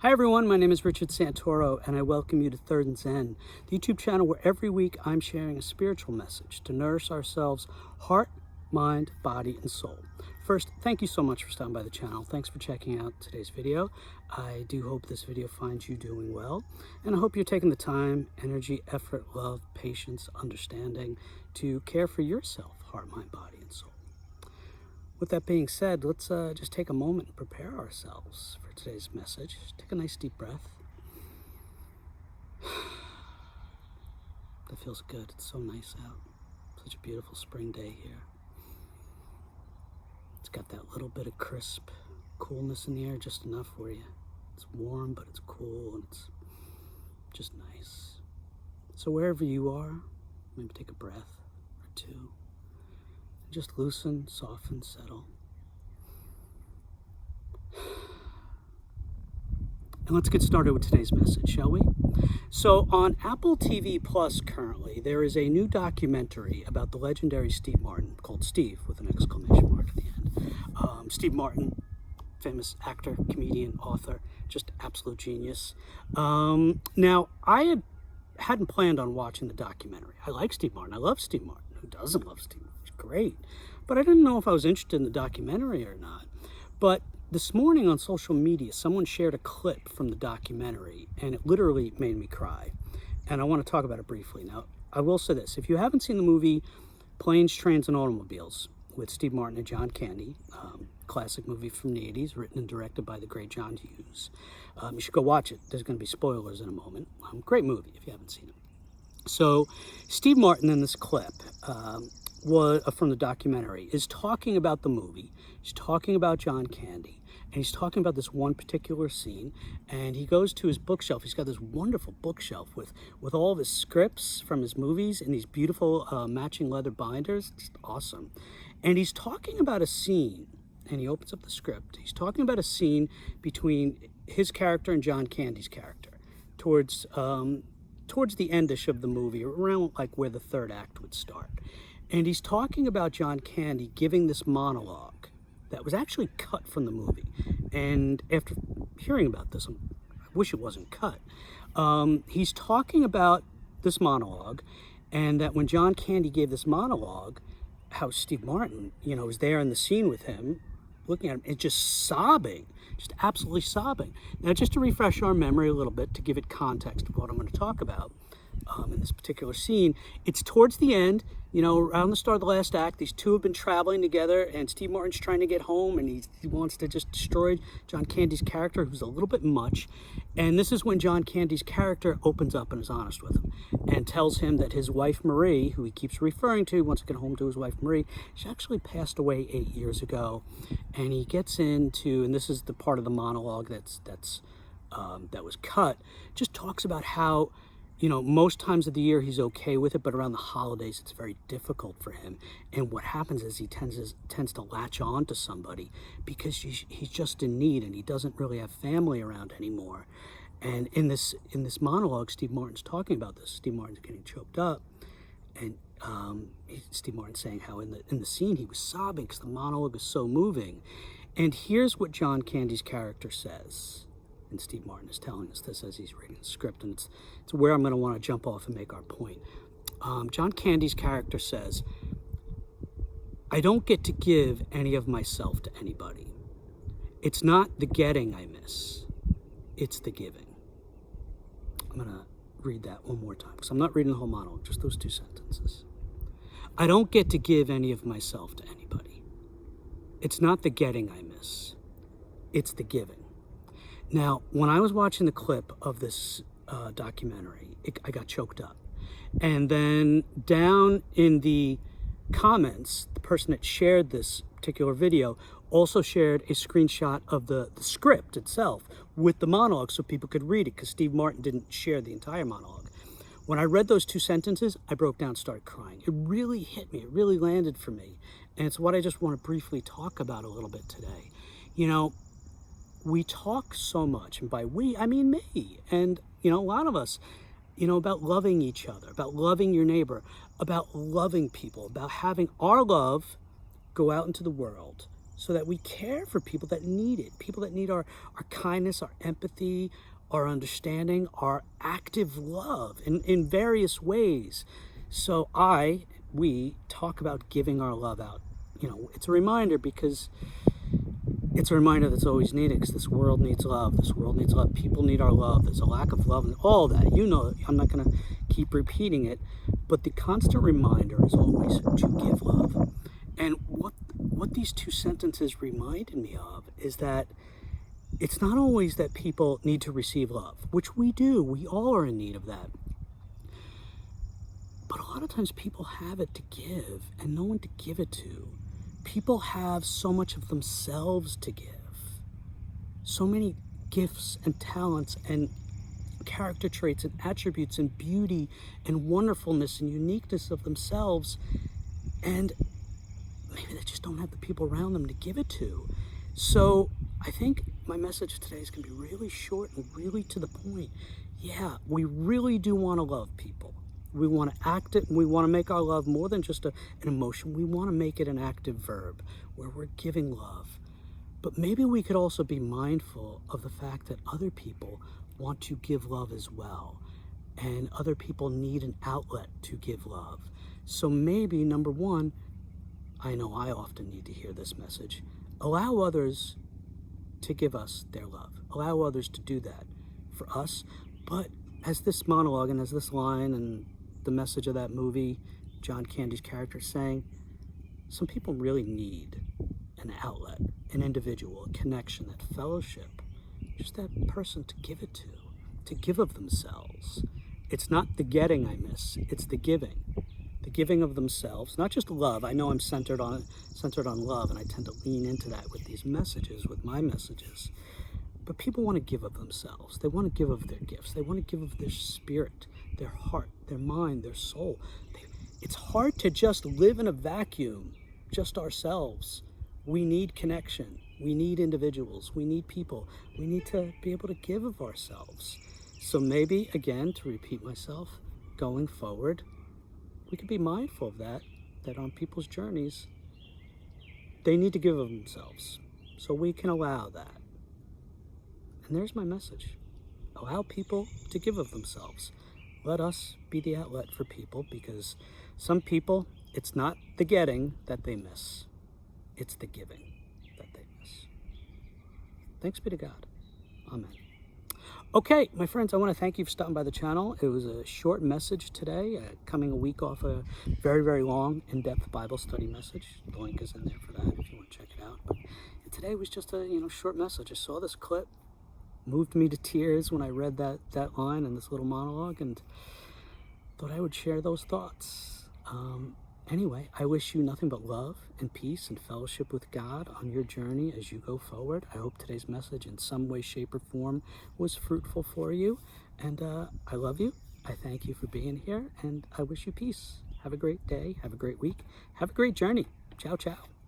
Hi everyone, my name is Richard Santoro and I welcome you to Third and Zen, the YouTube channel where every week I'm sharing a spiritual message to nourish ourselves, heart, mind, body, and soul. First, thank you so much for stopping by the channel. Thanks for checking out today's video. I do hope this video finds you doing well, and I hope you're taking the time, energy, effort, love, patience, understanding to care for yourself, heart, mind, body, and soul. With that being said, let's just take a moment and prepare ourselves for today's message. Take a nice deep breath. That feels good. It's so nice out. Such a beautiful spring day here. It's got that little bit of crisp coolness in the air, just enough for you. It's warm, but it's cool, and it's just nice. So wherever you are, maybe take a breath or two. Just loosen, soften, settle. And let's get started with today's message, shall we? So on Apple TV Plus currently, there is a new documentary about the legendary Steve Martin called Steve, with an exclamation mark at the end. Steve Martin, famous actor, comedian, author, just absolute genius. Now, I hadn't planned on watching the documentary. I like Steve Martin. I love Steve Martin. Who doesn't love Steve Martin? Great, but I didn't know if I was interested in the documentary or not. But this morning on social media, someone shared a clip from the documentary, and it literally made me cry. And I want to talk about it briefly. Now, I will say this. If you haven't seen the movie Planes, Trains, and Automobiles with Steve Martin and John Candy, classic movie from the 80s, written and directed by the great John Hughes, you should go watch it. There's going to be spoilers in a moment. Great movie if you haven't seen it. So Steve Martin in this clip from the documentary is talking about the movie. He's talking about John Candy, and he's talking about this one particular scene, and he goes to his bookshelf. He's got this wonderful bookshelf with all of his scripts from his movies and these beautiful matching leather binders. It's awesome. And he's talking about a scene, and he opens up the script. He's talking about a scene between his character and John Candy's character towards the endish of the movie, around like where the third act would start. And he's talking about John Candy giving this monologue that was actually cut from the movie. And after hearing about this, I wish it wasn't cut. He's talking about this monologue, and that when John Candy gave this monologue, how Steve Martin, was there in the scene with him, looking at him and just sobbing, just absolutely sobbing. Now, just to refresh our memory a little bit, to give it context of what I'm going to talk about in this particular scene, it's towards the end, around the start of the last act. These two have been traveling together, and Steve Martin's trying to get home, and he wants to just destroy John Candy's character, who's a little bit much. And this is when John Candy's character opens up and is honest with him and tells him that his wife Marie, who he keeps referring to, wants to get home to his wife Marie, she actually passed away 8 years ago. And he gets into, and this is the part of the monologue that was cut, just talks about how most times of the year he's okay with it, but around the holidays it's very difficult for him. And what happens is he tends to latch on to somebody because he's just in need, and he doesn't really have family around anymore. And in this monologue, Steve Martin's talking about this. Steve Martin's getting choked up, and Steve Martin's saying how in the scene he was sobbing because the monologue is so moving. And here's what John Candy's character says. And Steve Martin is telling us this as he's reading the script, and it's where I'm going to want to jump off and make our point. John Candy's character says, "I don't get to give any of myself to anybody. It's not the getting I miss, it's the giving." I'm going to read that one more time, because I'm not reading the whole monologue, just those two sentences. "I don't get to give any of myself to anybody. It's not the getting I miss, it's the giving." Now, when I was watching the clip of this documentary, I got choked up. And then down in the comments, the person that shared this particular video also shared a screenshot of the script itself with the monologue so people could read it, because Steve Martin didn't share the entire monologue. When I read those two sentences, I broke down and started crying. It really hit me. It really landed for me. And it's what I just want to briefly talk about a little bit today. We talk so much, and by we, I mean me, and, a lot of us, about loving each other, about loving your neighbor, about loving people, about having our love go out into the world so that we care for people that need it, people that need our kindness, our empathy, our understanding, our active love in various ways. So we talk about giving our love out. It's a reminder, because it's a reminder that's always needed, because this world needs love. This world needs love. People need our love. There's a lack of love and all that. I'm not going to keep repeating it, but the constant reminder is always to give love. And what these two sentences reminded me of is that it's not always that people need to receive love, which we do. We all are in need of that. But a lot of times people have it to give and no one to give it to. People have so much of themselves to give. So many gifts and talents and character traits and attributes and beauty and wonderfulness and uniqueness of themselves. And maybe they just don't have the people around them to give it to. So I think my message today is going to be really short and really to the point. Yeah, we really do want to love people. We want to act it. We want to make our love more than just an emotion. We want to make it an active verb where we're giving love. But maybe we could also be mindful of the fact that other people want to give love as well. And other people need an outlet to give love. So maybe, number one, I know I often need to hear this message. Allow others to give us their love. Allow others to do that for us. But as this monologue and as this line and the message of that movie, John Candy's character saying, some people really need an outlet, an individual, a connection, that fellowship, just that person to give it to give of themselves. It's not the getting I miss, it's the giving of themselves, not just love. I know I'm centered on love, and I tend to lean into that with these messages, with my messages. But people want to give of themselves. They want to give of their gifts. They want to give of their spirit, their heart, their mind, their soul. It's hard to just live in a vacuum, just ourselves. We need connection. We need individuals. We need people. We need to be able to give of ourselves. So maybe, again, to repeat myself, going forward, we could be mindful of that on people's journeys, they need to give of themselves. So we can allow that. And there's my message. Allow people to give of themselves. Let us be the outlet for people, because some people, it's not the getting that they miss. It's the giving that they miss. Thanks be to God. Amen. Okay, my friends, I want to thank you for stopping by the channel. It was a short message today, coming a week off a very, very long, in-depth Bible study message. The link is in there for that if you want to check it out. But today was just a short message. I saw this clip, moved me to tears when I read that line in this little monologue, and thought I would share those thoughts. Anyway, I wish you nothing but love and peace and fellowship with God on your journey as you go forward. I hope today's message in some way, shape, or form was fruitful for you. And I love you. I thank you for being here, and I wish you peace. Have a great day. Have a great week. Have a great journey. Ciao, ciao.